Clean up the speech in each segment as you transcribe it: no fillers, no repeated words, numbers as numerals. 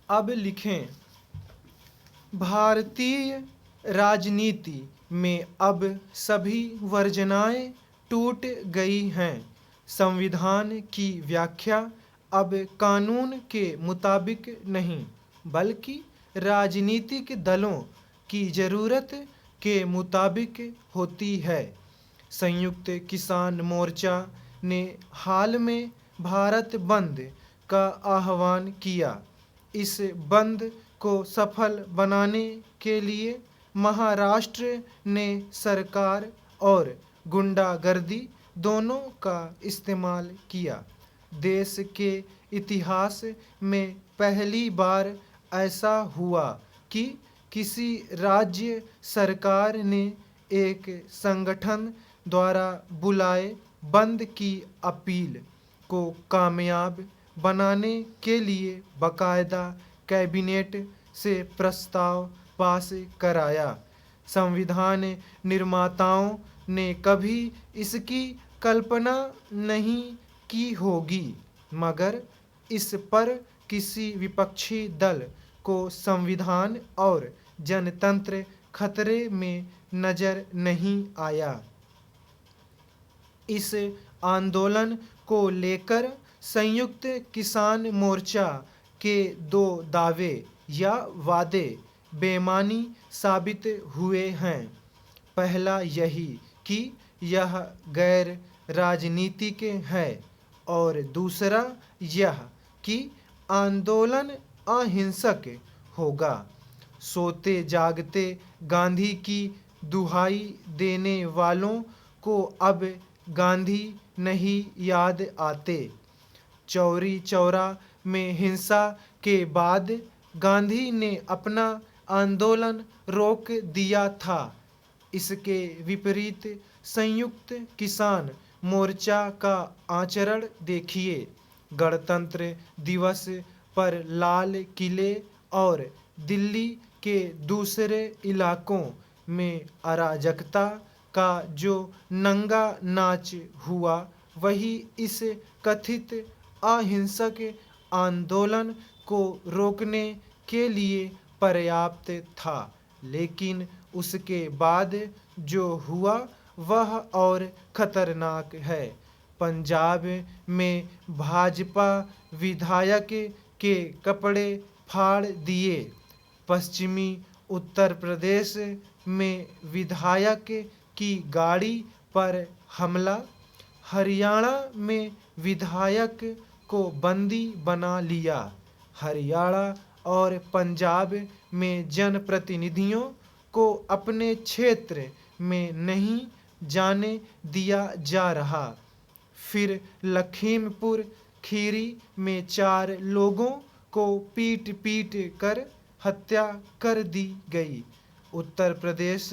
अब लिखें। भारतीय राजनीति में अब सभी वर्जनाएं टूट गई हैं। संविधान की व्याख्या अब कानून के मुताबिक नहीं बल्कि राजनीतिक दलों की ज़रूरत के मुताबिक होती है। संयुक्त किसान मोर्चा ने हाल में भारत बंद का आह्वान किया। इस बंद को सफल बनाने के लिए महाराष्ट्र ने सरकार और गुंडागर्दी दोनों का इस्तेमाल किया। देश के इतिहास में पहली बार ऐसा हुआ कि किसी राज्य सरकार ने एक संगठन द्वारा बुलाए बंद की अपील को कामयाब बनाने के लिए बाकायदा कैबिनेट से प्रस्ताव पास कराया। संविधान निर्माताओं ने कभी इसकी कल्पना नहीं की होगी, मगर इस पर किसी विपक्षी दल को संविधान और जनतंत्र खतरे में नजर नहीं आया। इस आंदोलन को लेकर संयुक्त किसान मोर्चा के दो दावे या वादे बेमानी साबित हुए हैं। पहला यही कि यह गैर राजनीतिक है और दूसरा यह कि आंदोलन अहिंसक होगा। सोते जागते गांधी की दुहाई देने वालों को अब गांधी नहीं याद आते। चौरी चौरा में हिंसा के बाद गांधी ने अपना आंदोलन रोक दिया था। इसके विपरीत संयुक्त किसान मोर्चा का आचरण देखिए। गणतंत्र दिवस पर लाल किले और दिल्ली के दूसरे इलाकों में अराजकता का जो नंगा नाच हुआ वही इस कथित अहिंसक आंदोलन को रोकने के लिए पर्याप्त था। लेकिन उसके बाद जो हुआ वह और खतरनाक है। पंजाब में भाजपा विधायक के कपड़े फाड़ दिए। पश्चिमी उत्तर प्रदेश में विधायक की गाड़ी पर हमला। हरियाणा में विधायक को बंदी बना लिया। हरियाणा और पंजाब में जनप्रतिनिधियों को अपने क्षेत्र में नहीं जाने दिया जा रहा। फिर लखीमपुर खीरी में 4 लोगों को पीट पीट कर हत्या कर दी गई। उत्तर प्रदेश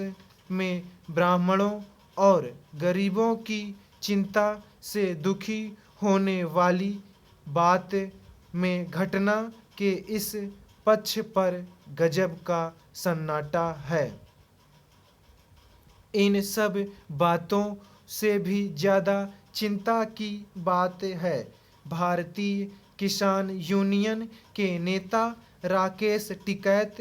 में ब्राह्मणों और गरीबों की चिंता से दुखी होने वाली बात में घटना के इस पक्ष पर गजब का सन्नाटा है। इन सब बातों से भी ज़्यादा चिंता की बात है भारतीय किसान यूनियन के नेता राकेश टिकैत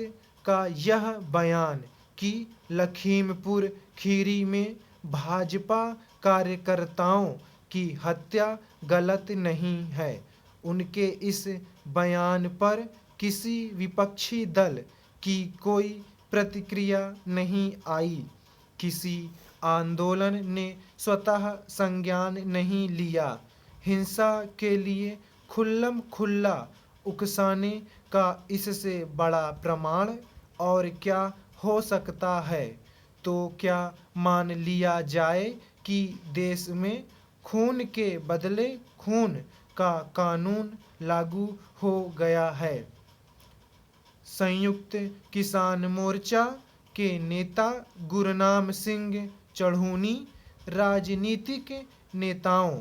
का यह बयान कि लखीमपुर खीरी में भाजपा कार्यकर्ताओं की हत्या गलत नहीं है। उनके इस बयान पर किसी विपक्षी दल की कोई प्रतिक्रिया नहीं आई। किसी आंदोलन ने स्वतः संज्ञान नहीं लिया। हिंसा के लिए खुल्लम खुल्ला उकसाने का इससे बड़ा प्रमाण और क्या हो सकता है। तो क्या मान लिया जाए कि देश में खून के बदले खून का कानून लागू हो गया है। संयुक्त किसान मोर्चा के नेता गुरनाम सिंह चढ़ूनी राजनीतिक नेताओं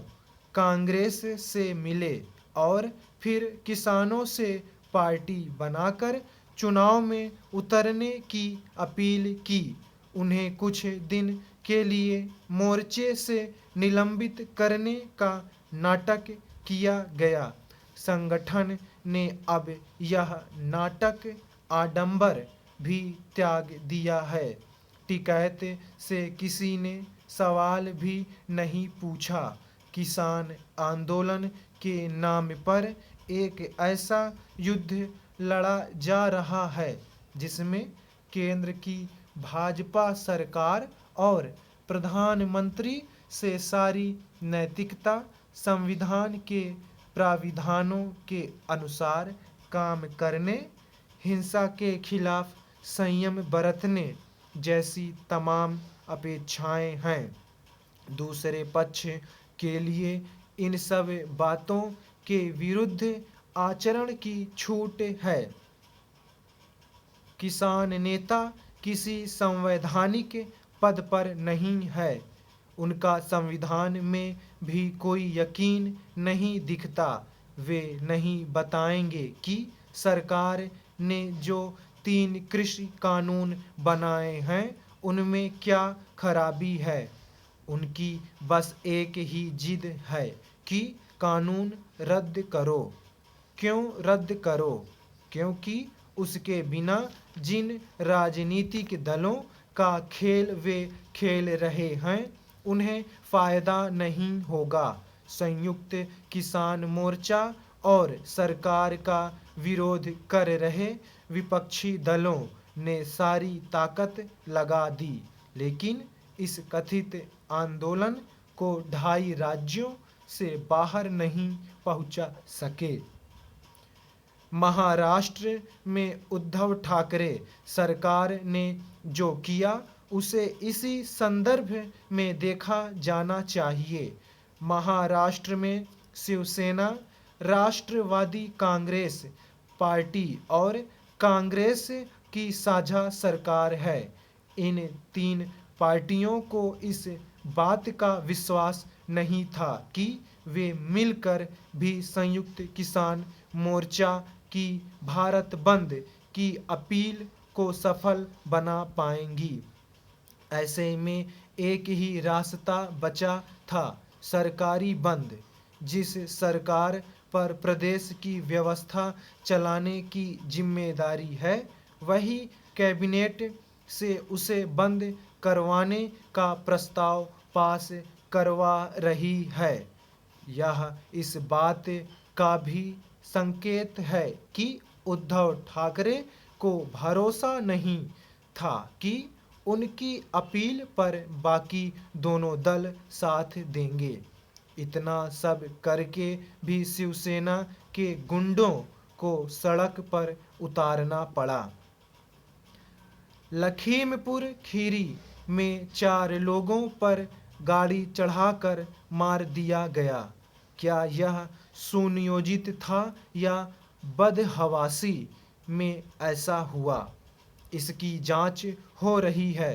कांग्रेस से मिले और फिर किसानों से पार्टी बनाकर चुनाव में उतरने की अपील की। उन्हें कुछ दिन के लिए मोर्चे से निलंबित करने का नाटक किया गया। संगठन ने अब यह नाटक आडंबर भी त्याग दिया है। टिकैत से किसी ने सवाल भी नहीं पूछा। किसान आंदोलन के नाम पर एक ऐसा युद्ध लड़ा जा रहा है जिसमें केंद्र की भाजपा सरकार और प्रधानमंत्री से सारी नैतिकता संविधान के प्राविधानों के अनुसार काम करने, हिंसा के खिलाफ संयम बरतने जैसी तमाम अपेक्षाएं हैं। दूसरे पक्ष के लिए इन सब बातों के विरुद्ध आचरण की छूट है। किसान नेता किसी संवैधानिक पद पर नहीं है। उनका संविधान में भी कोई यकीन नहीं दिखता। वे नहीं बताएंगे कि सरकार ने जो 3 कृषि कानून बनाए हैं उनमें क्या खराबी है। उनकी बस एक ही जिद है कि कानून रद्द करो। क्यों रद्द करो? क्योंकि उसके बिना जिन राजनीतिक दलों का खेल वे खेल रहे हैं उन्हें फायदा नहीं होगा। संयुक्त किसान मोर्चा और सरकार का विरोध कर रहे विपक्षी दलों ने सारी ताकत लगा दी, लेकिन इस कथित आंदोलन को 2.5 राज्यों से बाहर नहीं पहुंचा सके। महाराष्ट्र में उद्धव ठाकरे सरकार ने जो किया उसे इसी संदर्भ में देखा जाना चाहिए। महाराष्ट्र में शिवसेना, राष्ट्रवादी कांग्रेस पार्टी और कांग्रेस की साझा सरकार है। इन 3 पार्टियों को इस बात का विश्वास नहीं था कि वे मिलकर भी संयुक्त किसान मोर्चा की भारत बंद की अपील को सफल बना पाएंगी। ऐसे में एक ही रास्ता बचा था, सरकारी बंद। जिस सरकार पर प्रदेश की व्यवस्था चलाने की जिम्मेदारी है वही कैबिनेट से उसे बंद करवाने का प्रस्ताव पास करवा रही है। यह इस बात का भी संकेत है कि उद्धव ठाकरे को भरोसा नहीं था कि उनकी अपील पर बाकी दोनों दल साथ देंगे। इतना सब करके भी शिवसेना के गुंडों को सड़क पर उतारना पड़ा। लखीमपुर खीरी में 4 लोगों पर गाड़ी चढ़ाकर मार दिया गया। क्या यह सुनियोजित था या बदहवासी में ऐसा हुआ? इसकी जांच हो रही है।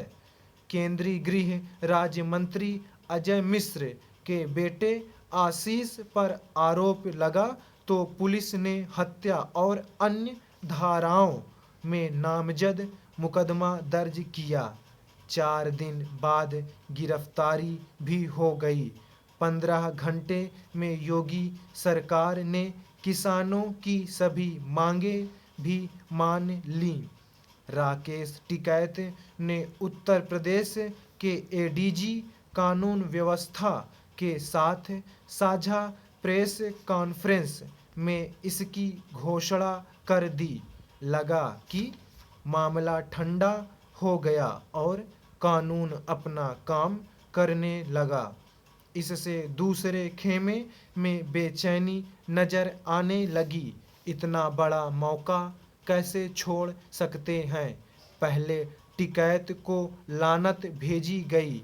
केंद्रीय गृह राज्य मंत्री अजय मिश्र के बेटे आशीष पर आरोप लगा तो पुलिस ने हत्या और अन्य धाराओं में नामजद मुकदमा दर्ज किया। 4 दिन बाद गिरफ्तारी भी हो गई। 15 घंटे में योगी सरकार ने किसानों की सभी मांगें भी मान लीं। राकेश टिकैत ने उत्तर प्रदेश के एडीजी कानून व्यवस्था के साथ साझा प्रेस कॉन्फ्रेंस में इसकी घोषणा कर दी। लगा कि मामला ठंडा हो गया और कानून अपना काम करने लगा। इससे दूसरे खेमे में बेचैनी नजर आने लगी। इतना बड़ा मौका कैसे छोड़ सकते हैं? पहले टिकैत को लानत भेजी गई।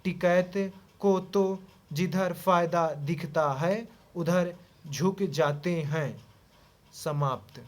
टिकैत को तो जिधर फायदा दिखता है उधर झुक जाते हैं। समाप्त।